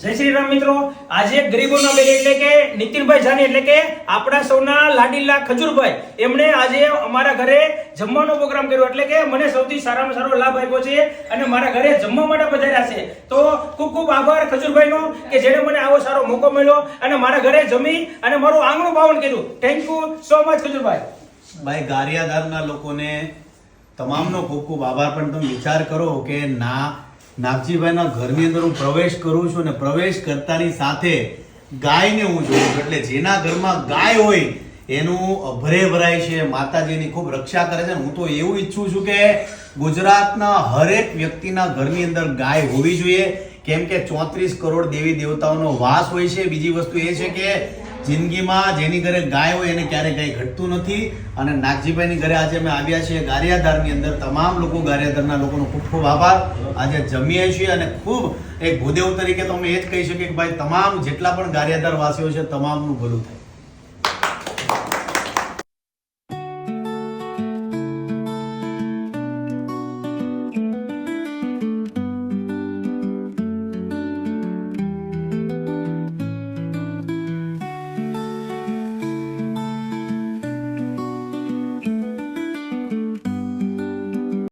જય શ્રી રામ મિત્રો, આજે ગરીબોના બેન એટલે કે નીતિનભાઈ જાની એટલે કે આપણા સૌના લાડીલા ખજૂરભાઈ એમણે આજે અમારા ઘરે જમવાનો પ્રોગ્રામ કર્યો એટલે કે મને સૌથી સારામાં સારો લાભ આપ્યો છે અને મારા ઘરે જમવા માટે પધાર્યા છે. તો ખૂબ ખૂબ આભાર ખજૂરભાઈનો કે જેણે મને આવો સારો મોકો મળ્યો અને મારા ઘરે જમી અને મારું આંગણું પાવન કર્યું. Thank you so much Khajurbhai. ભાઈ ગારિયાધારના લોકોને તમામનો ખૂબ ખૂબ આભાર. પણ તમે વિચાર કરો કે નાગજીભાઈના ઘરની અંદર હું પ્રવેશ કરું છું અને પ્રવેશ કરતાની સાથે ગાયને હું જોઉં છું. એટલે જેના ઘરમાં ગાય હોય એનું અભરે ભરાય છે, માતાજીની ખૂબ રક્ષા કરે છે. હું તો એવું ઈચ્છું છું કે ગુજરાતના હરેક વ્યક્તિના ઘરની અંદર ગાય હોવી જોઈએ, કેમ કે 34 કરોડ દેવી દેવતાઓનો વાસ હોય છે. બીજી વસ્તુ એ છે કે જિંદગીમાં જેની ઘરે ગાય હોય એને ક્યારેય કંઈ ઘટતું નથી. અને નાગજીભાઈની ઘરે આજે અમે આવ્યા છીએ ગારિયાધારની અંદર. તમામ લોકો ગારિયાધારના લોકોનો ખૂબ ખૂબ આભાર. આજે જમીએ છીએ અને ખૂબ એક ભૂદેવ તરીકે તો અમે એ જ કહી શકીએ કે ભાઈ તમામ જેટલા પણ ગારિયાધાર વાસીઓ છે તમામનું ભલું થાય.